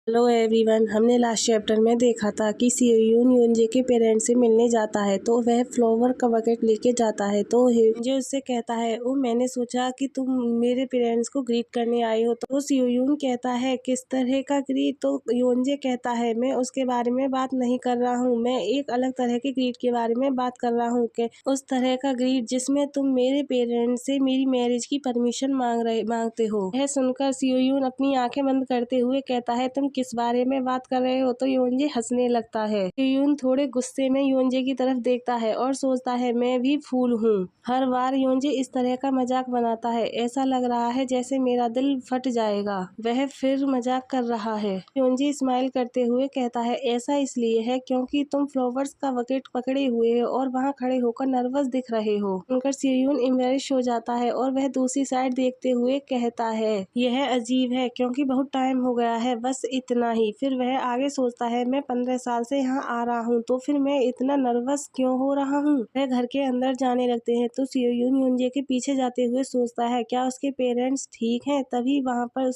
Hello everyone, हमने last chapter में देखा था कि सियोयून योंजे के पेरेंट्स से मिलने जाता है तो वह फ्लावर का बकेट लेके जाता है। तो योंजे उससे कहता है, ओ मैंने सोचा कि तुम मेरे पेरेंट्स को ग्रीट करने आए हो। तो सियोयून कहता है, किस तरह का ग्रीट? तो योंजे कहता है, मैं उसके बारे में बात नहीं कर रहा हूँ, मैं एक अलग तरह के ग्रीट के बारे में बात कर रहा हूँ। उस तरह का ग्रीट जिसमें तुम मेरे पेरेंट्स से मेरी मैरिज की परमिशन मांगते हो। यह सुनकर सियोयून अपनी आंखें बंद करते हुए कहता है, तुम किस बारे में बात कर रहे हो? तो योंजे हंसने लगता है। सियोयून थोड़े गुस्से में योंजे की तरफ देखता है और सोचता है, मैं भी फूल हूँ। हर बार योंजे इस तरह का मजाक बनाता है, ऐसा लग रहा है जैसे मेरा दिल फट जाएगा। वह फिर मजाक कर रहा है। योंजे स्माइल करते हुए कहता है, ऐसा इसलिए है क्योंकि तुम फ्लावर्स का बकेट पकड़े हुए हो और वहाँ खड़े होकर नर्वस दिख रहे हो। सुनकर सियोयून एम्बैरेस हो जाता है और वह दूसरी साइड देखते हुए कहता है, यह अजीब है क्योंकि बहुत टाइम हो गया है, बस इतना ही। फिर वह आगे सोचता है, मैं 15 साल से यहाँ आ रहा हूँ तो फिर मैं इतना नर्वस क्यों हो रहा हूँ। वह घर के अंदर जाने लगते हैं तो सियोयून योंजे के पीछे जाते हुए सोचता है, क्या उसके पेरेंट्स ठीक हैं? तभी वहाँ पर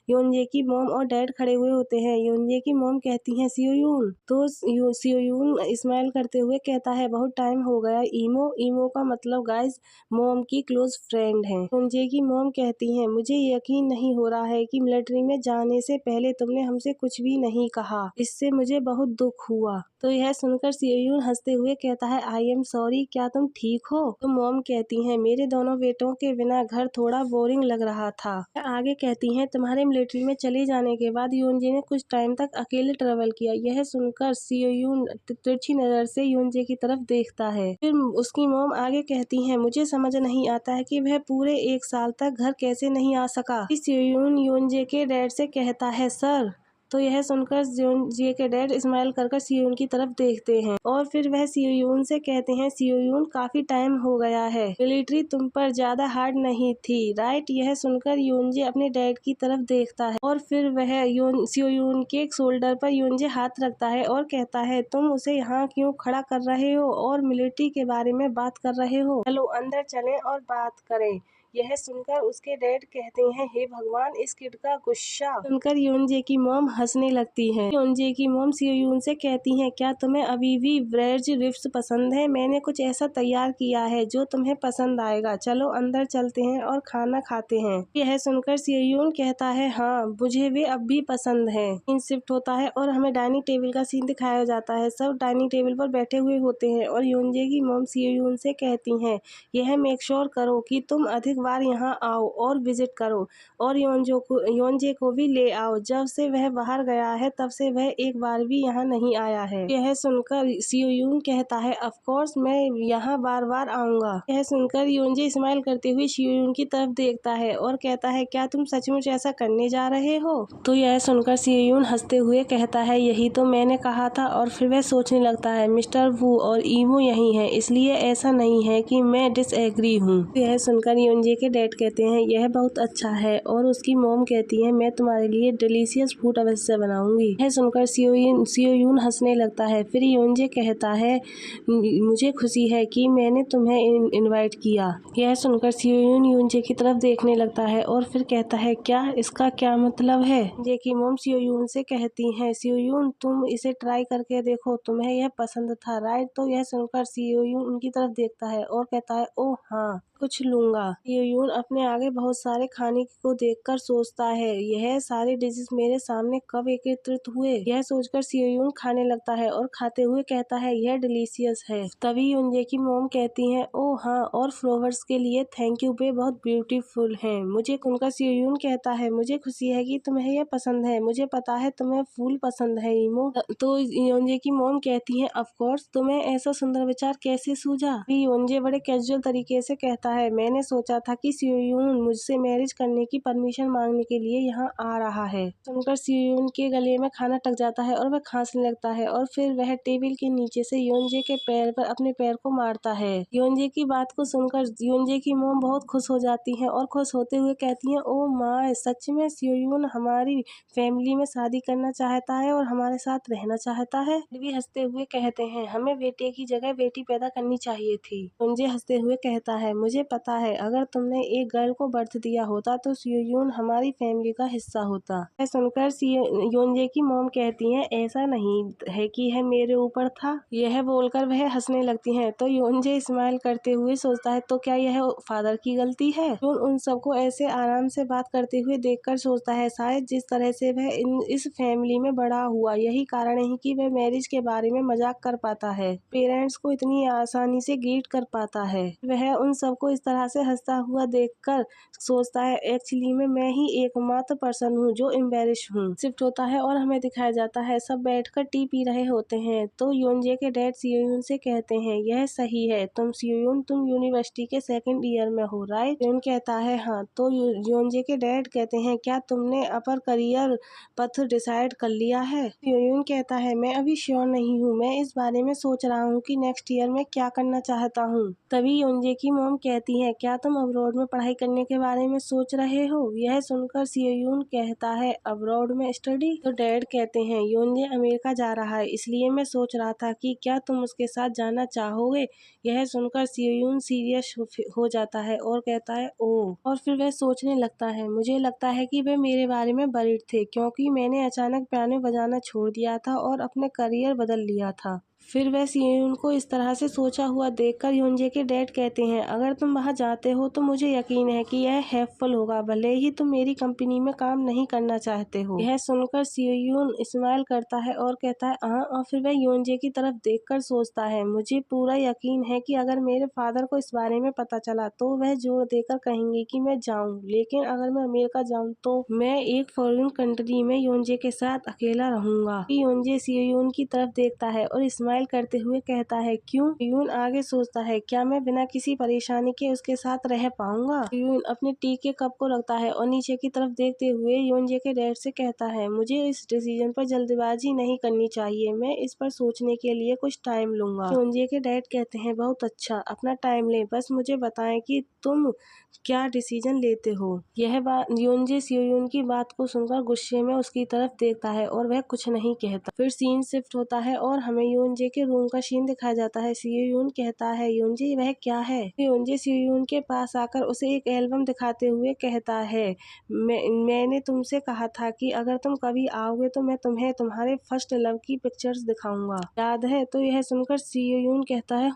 योंजे की मॉम और डैड खड़े हुए होते हैं। योंजे की मॉम कहती है, सियोयून। तो सियोयून स्माइल करते हुए कहता है, बहुत टाइम हो गया। ईमो, ईमो का मतलब गाइस मॉम की क्लोज फ्रेंड है। योंजे की मॉम कहती हैं, मुझे यकीन नहीं हो रहा है कि मिलिट्री में जाने से पहले तुमने हमसे कुछ भी नहीं कहा, इससे मुझे बहुत दुख हुआ। तो यह सुनकर सियोयून हंसते हुए कहता है, आई एम सॉरी, क्या तुम ठीक हो? तो मॉम कहती हैं, मेरे दोनों बेटों के बिना घर थोड़ा बोरिंग लग रहा था। आगे कहती हैं, तुम्हारे मिलिट्री में चले जाने के बाद योंजे ने कुछ टाइम तक अकेले ट्रेवल किया। यह सुनकर सियोयून तिरछी नजर से योंजे की तरफ देखता है। फिर उसकी मॉम आगे कहती हैं, मुझे समझ नहीं आता है कि वह पूरे 1 साल तक घर कैसे नहीं आ सका। सियोयून योंजे के डैड से कहता है, सर। तो यह सुनकर योंजे के डैड स्माइल कर सियोयून की तरफ देखते हैं और फिर वह सियोयून से कहते हैं, सियोयून काफी टाइम हो गया है, मिलिट्री तुम पर ज्यादा हार्ड नहीं थी, राइट? यह सुनकर योंजे अपने डैड की तरफ देखता है और फिर वह सियोयून के शोल्डर पर योंजे हाथ रखता है और कहता है, तुम उसे यहाँ क्यों खड़ा कर रहे हो और मिलिट्री के बारे में बात कर रहे हो? चलो अंदर चलें और बात करें। यह सुनकर उसके डैड कहते हैं, हे भगवान, इस किड का गुस्सा सुनकर योंजे की मॉम हंसने लगती है। योंजे की मॉम सियोयून से कहती हैं, क्या तुम्हें अभी भी ब्रेड रिब्स पसंद है? मैंने कुछ ऐसा तैयार किया है जो तुम्हें पसंद आएगा, चलो अंदर चलते हैं और खाना खाते हैं। यह सुनकर सियोयून कहता है, हाँ मुझे वे अब भी पसंद है। सीन शिफ्ट होता है और हमें डाइनिंग टेबल का सीन दिखाया जाता है। सब डाइनिंग टेबल पर बैठे हुए होते हैं और योंजे की मॉम सियोयून से कहती है, यह मेक श्योर करो कि तुम अधिक बार यहाँ आओ और विजिट करो और योंजे को भी ले आओ। जब से वह बाहर गया है तब से वह एक बार भी यहाँ नहीं आया है। यह सुनकर सियोयून कहता है, ऑफ कोर्स मैं यहाँ बार बार आऊंगा। यह सुनकर योंजे स्माइल करते हुए सियोयून की तरफ देखता है और कहता है, क्या तुम सचमुच ऐसा करने जा रहे हो? तो यह सुनकर सियोयून हंसते हुए कहता है, यही तो मैंने कहा था। और फिर वह सोचने लगता है, मिस्टर वू और ईमो यही है, इसलिए ऐसा नहीं है कि मैं डिसएग्री हूँ। यह सुनकर योंजे के डैड कहते हैं, यह बहुत अच्छा है और उसकी मॉम कहती है, मैं तुम्हारे लिए डिलीशियस फूड अवश्य बनाऊंगी। यह सुनकर सियोयून हंसने लगता है। फिर योंजे कहता है, मुझे खुशी है कि मैंने तुम्हें इनवाइट किया। यह सुनकर सियोयून योंजे की तरफ देखने लगता है और फिर कहता है, क्या इसका क्या मतलब है? योंजे की मॉम सियोयून से कहती है, सियोयून तुम इसे ट्राई करके देखो, तुम्हें यह पसंद था, राइट? तो यह सुनकर सियोयून उनकी तरफ देखता है और कहता है, ओह हाँ, कुछ लूंगा। सियोयून अपने आगे बहुत सारे खाने को देखकर सोचता है, यह सारे डिशेस मेरे सामने कब एकत्रित हुए? यह सोचकर सियोयून खाने लगता है और खाते हुए कहता है, यह डिलीशियस है। तभी योंजे की मॉम कहती है, ओह हाँ, और फ्लावर्स के लिए थैंक यू, वे बहुत ब्यूटीफुल हैं। मुझे उनका सियोयून कहता है, मुझे खुशी है कि तुम्हें यह पसंद है, मुझे पता है तुम्हें फूल पसंद है ईमो। तो योंजे की मॉम कहती है, ऑफ कोर्स, तुम्हें ऐसा सुंदर विचार कैसे सूझा? योंजे बड़े कैजुअल तरीके से कहता है, मैंने सोचा था कि सियोयून मुझसे मैरिज करने की परमिशन मांगने के लिए यहाँ आ रहा है। सुनकर सियोयून के गले में खाना टक जाता है और वह खांसने लगता है और फिर वह टेबल के नीचे से योंजे के पैर पर अपने पैर को मारता है। योंजे की बात को सुनकर योंजे की मॉम बहुत खुश हो जाती है और खुश होते हुए कहती है, ओ माँ, सच में सियोयून हमारी फैमिली में शादी करना चाहता है और हमारे साथ रहना चाहता है। भी हंसते हुए कहते हैं, हमें बेटे की जगह बेटी पैदा करनी चाहिए थी। योंजे हंसते हुए कहता है, मुझे मुझे पता है अगर तुमने एक गर्ल को बर्थ दिया होता तो सियोयून हमारी फैमिली का हिस्सा होता। यह सुनकर योनजे की मॉम कहती हैं ऐसा नहीं है कि यह मेरे ऊपर था। यह बोलकर वह हंसने लगती हैं तो योनजे स्माइल करते हुए सोचता है तो क्या यह फादर की गलती है। योन उन सबको ऐसे आराम से बात करते हुए देखकर सोचता है शायद जिस तरह से वह इस फैमिली में बड़ा हुआ यही कारण है कि वह मैरिज के बारे में मजाक कर पाता है, पेरेंट्स को इतनी आसानी से ग्रीट कर पाता है। वह उन सबको इस तरह से हंसता हुआ देखकर सोचता है एक्चुअली में मैं ही एकमात्र पर्सन हूँ जो एम्बेरस हूँ। शिफ्ट होता है और हमें दिखाया जाता है सब बैठकर टी पी रहे होते हैं तो योनजे के डैड सियोयून से कहते हैं यह सही है तुम सियोयून तुम यूनिवर्सिटी के सेकंड ईयर में हो राइट। योन कहता है हाँ। तो योनजे के डैड कहते हैं क्या तुमने अपर करियर पथ डिसाइड कर लिया है। सियोयून कहता है मैं अभी श्योर नहीं हूँ, मैं इस बारे में सोच रहा हूँ कि नेक्स्ट ईयर में क्या करना चाहता हूँ। तभी योनजे की मॉम कहती है क्या तुम अब्रॉड में पढ़ाई करने के बारे में सोच रहे हो। यह सुनकर सियोयून कहता है अब्रॉड में स्टडी। तो डैड कहते हैं योनजे अमेरिका जा रहा है इसलिए मैं सोच रहा था कि क्या तुम उसके साथ जाना चाहोगे। यह सुनकर सियोयून सीरियस हो जाता है और कहता है ओह। और फिर वह सोचने लगता है मुझे लगता है कि वे मेरे बारे में वरीड थे क्योंकि मैंने अचानक पियानो बजाना छोड़ दिया था और अपने करियर बदल लिया था। फिर वह सियोयून को इस तरह से सोचा हुआ देखकर योनजे के डैड कहते हैं अगर तुम वहां जाते हो तो मुझे यकीन है कि यह हेल्पफुल होगा भले ही तुम मेरी कंपनी में काम नहीं करना चाहते हो। यह सुनकर सियोयून स्माइल करता है और कहता है हाँ। और फिर वह योनजे की तरफ देखकर सोचता है मुझे पूरा यकीन है कि अगर मेरे फादर को इस बारे में पता चला तो वह जोर देकर कहेंगे कि मैं जाऊं, लेकिन अगर मैं अमेरिका जाऊं तो मैं एक फॉरेन कंट्री में योनजे के साथ अकेला रहूंगा। योनजे सियोयून की तरफ देखता है और स्माइल करते हुए कहता है क्यों। सियोयून आगे सोचता है क्या मैं बिना किसी परेशानी के उसके साथ रह पाऊंगा। सियोयून अपने टी के कप को रखता है और नीचे की तरफ देखते हुए योनजे के डैड से कहता है मुझे इस डिसीजन पर जल्दबाजी नहीं करनी चाहिए, मैं इस पर सोचने के लिए कुछ टाइम लूंगा। योनजे के डैड कहते हैं बहुत अच्छा अपना टाइम ले, बस मुझे बताएं कि तुम क्या डिसीजन लेते हो। यह बात योनजे सियोयून की बात को सुनकर गुस्से में उसकी तरफ देखता है और वह कुछ नहीं कहता। फिर सीन शिफ्ट होता है और हमें योनजे के रूम का सीन दिखाया जाता है। सियोयून कहता है योनजे वह क्या है। योनजे सियोयून के पास आकर उसे एक एल्बम दिखाते हुए कहता है मैंने तुमसे कहा था कि अगर तुम कभी आओगे तो मैं तुम्हें तुम्हारे फर्स्ट लव की पिक्चर्स दिखाऊंगा, याद है। तो यह सुनकर सियोयून कहता है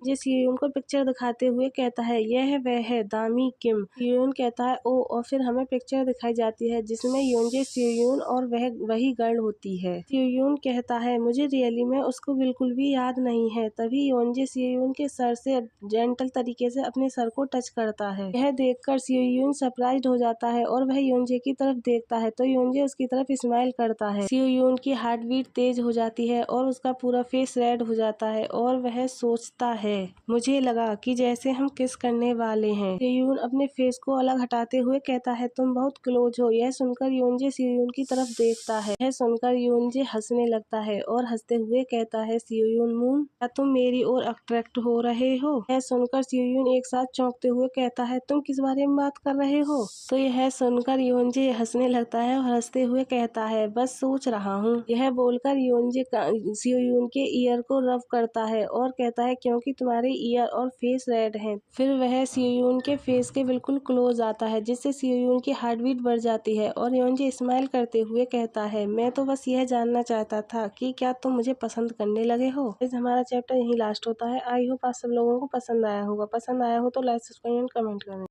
ये सियोयून को पिक्चर दिखाते हुए कहता है यह वह है दामी किम। सियोयून कहता है ओ। और फिर हमें पिक्चर दिखाई जाती है जिसमें योनजे सियोयून और वह वही गर्ल होती है। सियोयून कहता है मुझे रियली में उसको बिल्कुल भी याद नहीं है। तभी योनजे सियोयून के सर से जेंटल तरीके से अपने सर को टच करता है। यह देखकर सियोयून सरप्राइज्ड हो जाता है और वह योनजे की तरफ देखता है तो योनजे उसकी तरफ स्माइल करता है। सियोयून की हार्ट बीट तेज हो जाती है और उसका पूरा फेस रेड हो जाता है और वह सोचता है मुझे लगा कि जैसे हम किस करने वाले हैं। सियोयून अपने फेस को अलग हटाते हुए कहता है तुम बहुत क्लोज हो। यह सुनकर योनजे सियोयून की तरफ देखता है। यह सुनकर योनजे हंसने लगता है और हंसते हुए कहता है सियोयून मून क्या तुम मेरी ओर अट्रैक्ट हो रहे हो। यह सुनकर सियोयून एक साथ चौंकते हुए कहता है तुम किस बारे में बात कर रहे हो। तो यह सुनकर योनजे हंसने लगता है और हंसते हुए कहता है बस सोच रहा हूँ। यह बोलकर योनजे सियोयून के ईयर को रब करता है और कहता है क्योंकि तुम्हारे ईयर और फेस रेड हैं। फिर वह सियोयून के फेस के बिल्कुल क्लोज आता है जिससे सियोयून की हार्ट बीट बढ़ जाती है और योनजे स्माइल करते हुए कहता है मैं तो बस यह जानना चाहता था कि क्या तुम मुझे पसंद करने लगे हो। हमारा चैप्टर यही लास्ट होता है। आई होप आप सब लोगों को पसंद आया होगा। पसंद आया हो तो लाइक सब्सक्राइब एंड कमेंट करें।